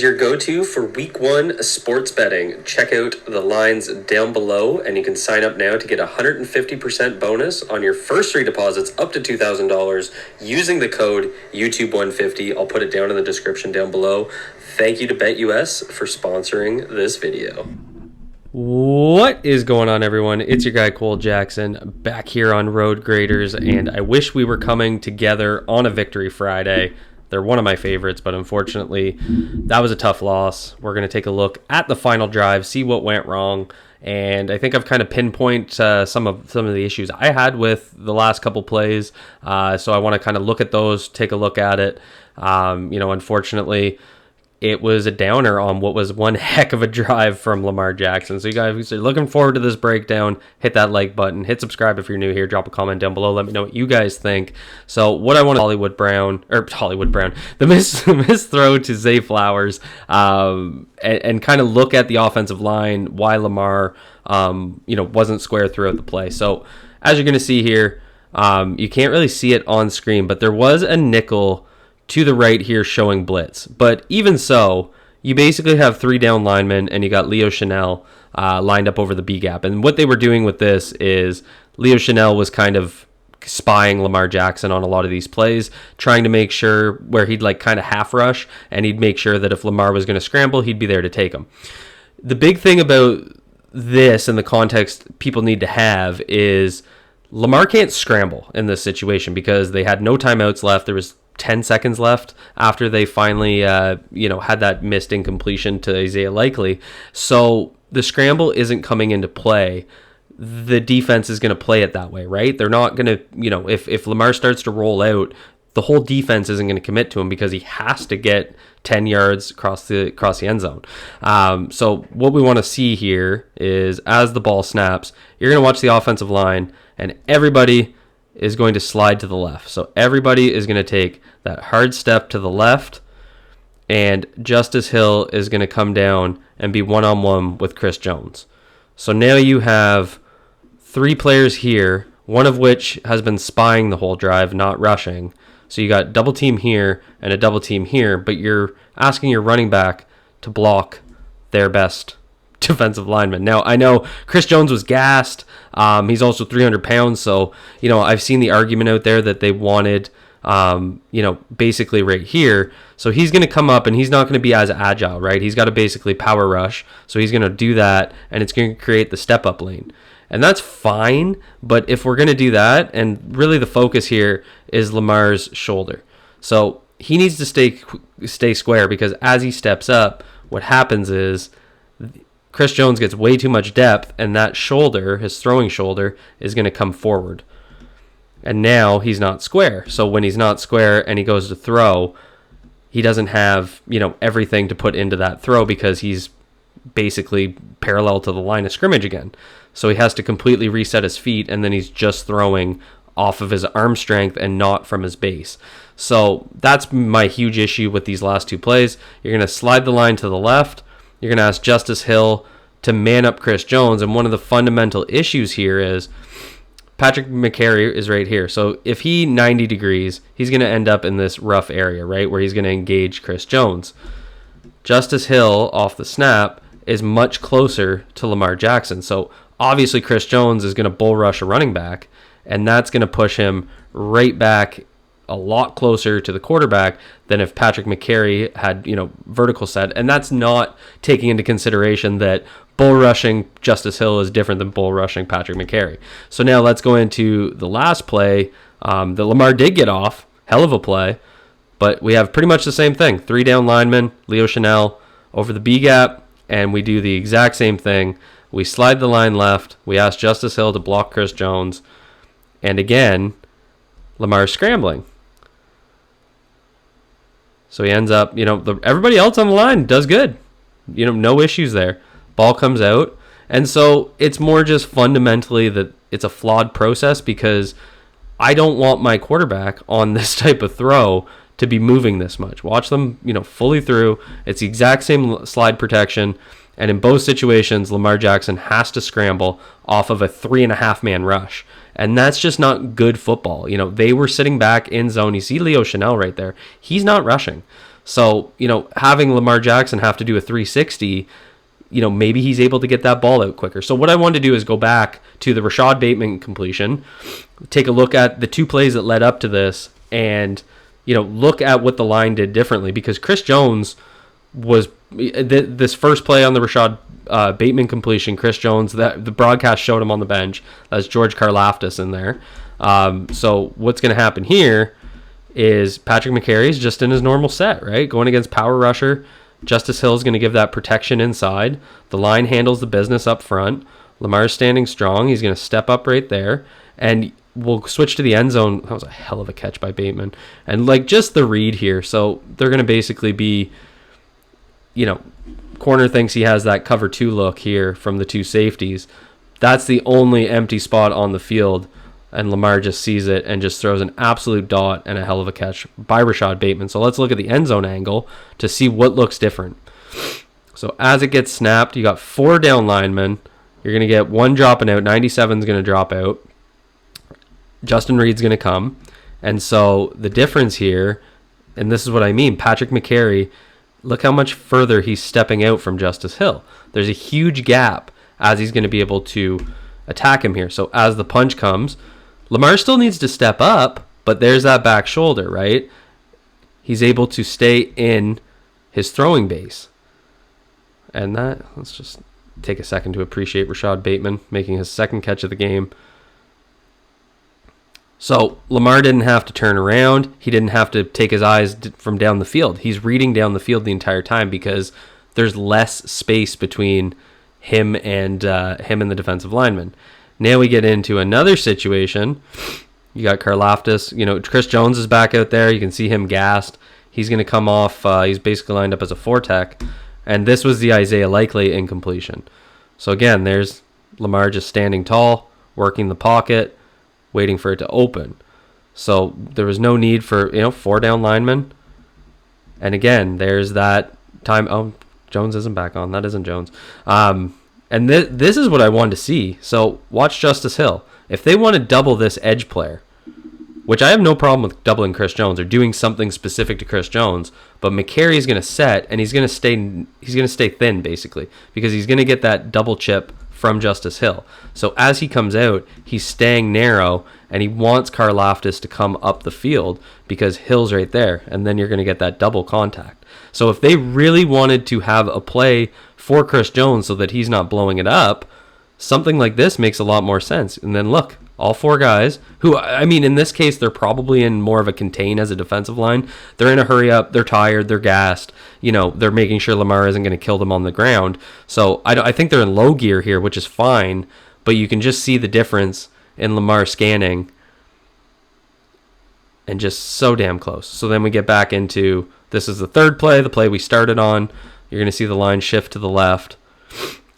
is your go-to for Week 1 sports betting. Check out the lines down below, and you can sign up now to get a 150% bonus on your first 3 deposits up to $2,000 using the code YouTube150. I'll put it down in the description down below. Thank you to BetUS for sponsoring this video. What is going on, everyone? It's your guy Cole Jackson back here on Road Graders, and I wish we were coming together on a Victory Friday. They're one of my favorites, but unfortunately that was a tough loss. We're going to take a look at the final drive, see what went wrong, and I think I've kind of pinpointed some of the issues I had with the last couple plays. So I want to kind of look at those, take a look at it. Unfortunately, it was a downer on what was one heck of a drive from Lamar Jackson. So you guys are looking forward to this breakdown. Hit that like button. Hit subscribe if you're new here. Drop a comment down below. Let me know what you guys think. So what I want to Hollywood Brown, the miss throw to Zay Flowers, and kind of look at the offensive line, why Lamar, wasn't square throughout the play. So as you're going to see here, you can't really see it on screen, but there was a nickel to the right here showing blitz. But even so, you basically have 3 down linemen, and you got Leo Chanel lined up over the B gap. And what they were doing with this is Leo Chanel was kind of spying Lamar Jackson on a lot of these plays, trying to make sure where he'd like kind of half rush, and he'd make sure that if Lamar was going to scramble, he'd be there to take him. The big thing about this and the context people need to have is Lamar can't scramble in this situation because they had no timeouts left. There was 10 seconds left after they finally, had that missed incompletion to Isaiah Likely. So the scramble isn't coming into play. The defense is going to play it that way, right? They're not going to, if Lamar starts to roll out, the whole defense isn't going to commit to him because he has to get 10 yards across the end zone. So what we want to see here is as the ball snaps, you're going to watch the offensive line, and everybody is going to slide to the left. So everybody is going to take that hard step to the left, and Justice Hill is going to come down and be one-on-one with Chris Jones. So now you have 3 players here, one of which has been spying the whole drive, not rushing. So you got double team here and a double team here, but you're asking your running back to block their best defensive lineman. Now, I know Chris Jones was gassed. He's also 300 pounds. So, I've seen the argument out there that they wanted, basically right here. So he's going to come up and he's not going to be as agile, right? He's got to basically power rush. So he's going to do that, and it's going to create the step up lane. And that's fine. But if we're going to do that, and really the focus here is Lamar's shoulder. So he needs to stay square, because as he steps up, what happens is Chris Jones gets way too much depth, and that shoulder, his throwing shoulder, is going to come forward. And now he's not square. So when he's not square and he goes to throw, he doesn't have, everything to put into that throw because he's basically parallel to the line of scrimmage again. So he has to completely reset his feet, and then he's just throwing off of his arm strength and not from his base. So that's my huge issue with these last 2 plays. You're going to slide the line to the left. You're going to ask Justice Hill to man up Chris Jones. And one of the fundamental issues here is Patrick McCary is right here. So if he 90 degrees, he's going to end up in this rough area, right, where he's going to engage Chris Jones. Justice Hill, off the snap, is much closer to Lamar Jackson. So obviously Chris Jones is going to bull rush a running back, and that's going to push him right back a lot closer to the quarterback than if Patrick McCary had, vertical set. And that's not taking into consideration that bull rushing Justice Hill is different than bull rushing Patrick McCary. So now let's go into the last play that Lamar did get off. Hell of a play. But we have pretty much the same thing. 3 down linemen, Leo Chanel over the B gap, and we do the exact same thing. We slide the line left. We ask Justice Hill to block Chris Jones. And again, Lamar's scrambling. So he ends up, everybody else on the line does good. No issues there. Ball comes out. And so it's more just fundamentally that it's a flawed process, because I don't want my quarterback on this type of throw to be moving this much. Watch them, fully through. It's the exact same slide protection. And in both situations, Lamar Jackson has to scramble off of a 3.5-man rush. And that's just not good football. They were sitting back in zone. You see Leo Chanel right there. He's not rushing. So, having Lamar Jackson have to do a 360, maybe he's able to get that ball out quicker. So what I wanted to do is go back to the Rashad Bateman completion, take a look at the 2 plays that led up to this, and, look at what the line did differently, because Chris Jones was this first play on the Rashad Bateman completion. Chris Jones, that the broadcast showed him on the bench. That's George Karlaftis in there. So what's going to happen here is Patrick McCarry's just in his normal set, right? Going against power rusher. Justice Hill's going to give that protection inside. The line handles the business up front. Lamar's standing strong. He's going to step up right there. And we'll switch to the end zone. That was a hell of a catch by Bateman. And just the read here. So they're going to basically be, corner thinks he has that cover 2 look here from the 2 safeties. That's the only empty spot on the field. And Lamar just sees it and just throws an absolute dot and a hell of a catch by Rashad Bateman. So let's look at the end zone angle to see what looks different. So as it gets snapped, you got 4 down linemen. You're going to get 1 dropping out. 97 is going to drop out. Justin Reed's going to come. And so the difference here, and this is what I mean, Patrick McCarry, look how much further he's stepping out from Justice Hill. There's a huge gap as he's going to be able to attack him here. So as the punch comes, Lamar still needs to step up, but there's that back shoulder, right? He's able to stay in his throwing base. And let's just take a second to appreciate Rashad Bateman making his 2nd catch of the game. So Lamar didn't have to turn around. He didn't have to take his eyes from down the field. He's reading down the field the entire time because there's less space between him and the defensive lineman. Now we get into another situation. You got Karlaftis. Chris Jones is back out there. You can see him gassed. He's going to come off. He's basically lined up as a 4-tech. And this was the Isaiah Likely incompletion. So again, there's Lamar just standing tall, working the pocket, waiting for it to open. So there was no need for 4 down linemen. And again, there's that time. Oh, Jones isn't back on. That isn't Jones. And this is what I wanted to see. So watch Justice Hill. If they want to double this edge player, which I have no problem with doubling Chris Jones or doing something specific to Chris Jones, but McCarry is going to set and he's going to stay thin basically because he's going to get that double chip from Justice Hill. So as he comes out, he's staying narrow and he wants Karlaftis to come up the field because Hill's right there, and then you're going to get that double contact. So if they really wanted to have a play for Chris Jones so that he's not blowing it up, something like this makes a lot more sense. And then look, all 4 guys who, in this case, they're probably in more of a contain as a defensive line. They're in a hurry up. They're tired. They're gassed. They're making sure Lamar isn't going to kill them on the ground. So I think they're in low gear here, which is fine. But you can just see the difference in Lamar scanning and just so damn close. So then we get back into, this is the 3rd play, the play we started on. You're going to see the line shift to the left.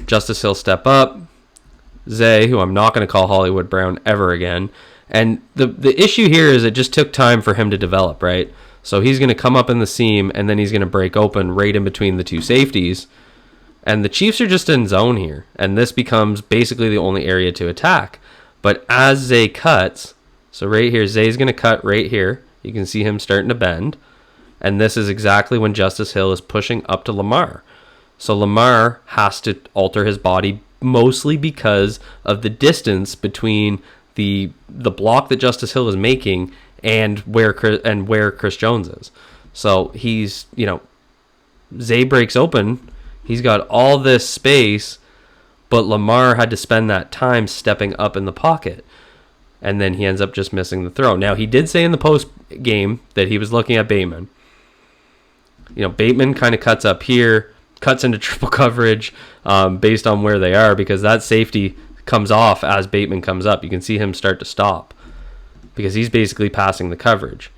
Justice Hill step up. Zay, who I'm not going to call Hollywood Brown ever again. And the issue here is it just took time for him to develop, right? So he's going to come up in the seam, and then he's going to break open right in between the 2 safeties. And the Chiefs are just in zone here. And this becomes basically the only area to attack. But as Zay cuts, so right here, Zay's going to cut right here. You can see him starting to bend. And this is exactly when Justice Hill is pushing up to Lamar. So Lamar has to alter his body mostly because of the distance between the block that Justice Hill is making and where Chris Jones is. So he's, Zay breaks open. He's got all this space, but Lamar had to spend that time stepping up in the pocket. And then he ends up just missing the throw. Now, he did say in the post game that he was looking at Bateman. Bateman kind of cuts up here, cuts into triple coverage based on where they are, because that safety comes off as Bateman comes up. You can see him start to stop because he's basically passing the coverage.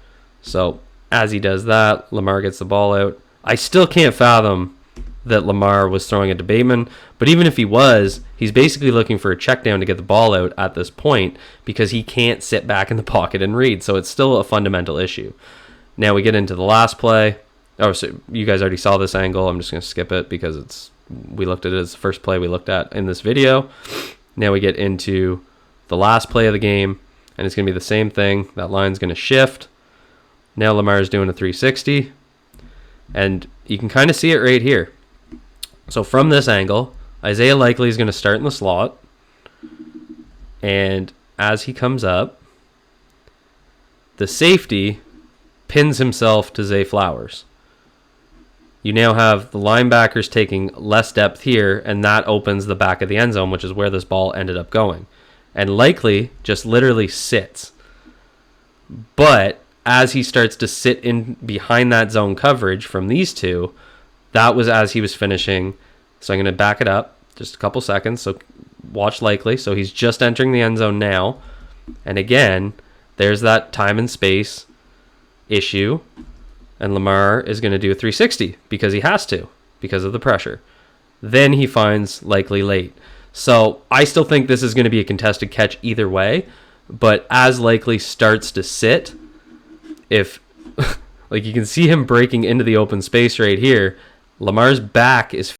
So as he does that, Lamar gets the ball out. I still can't fathom that Lamar was throwing it to Bateman, but even if he was, he's basically looking for a check down to get the ball out at this point because he can't sit back in the pocket and read. So it's still a fundamental issue. Now we get into the last play. Oh, so you guys already saw this angle. I'm just going to skip it because we looked at it as the first play we looked at in this video. Now we get into the last play of the game, and it's going to be the same thing. That line's going to shift. Now Lamar's doing a 360. And you can kind of see it right here. So from this angle, Isaiah Likely is going to start in the slot. And as he comes up, the safety pins himself to Zay Flowers. You now have the linebackers taking less depth here, and that opens the back of the end zone, which is where this ball ended up going. And Likely just literally sits. But as he starts to sit in behind that zone coverage from these two, that was as he was finishing. So I'm going to back it up just a couple seconds. So watch Likely. So he's just entering the end zone now. And again, there's that time and space issue. And Lamar is going to do a 360 because he has to, because of the pressure. Then he finds Likely late. So I still think this is going to be a contested catch either way. But as Likely starts to sit, if like you can see him breaking into the open space right here, Lamar's back is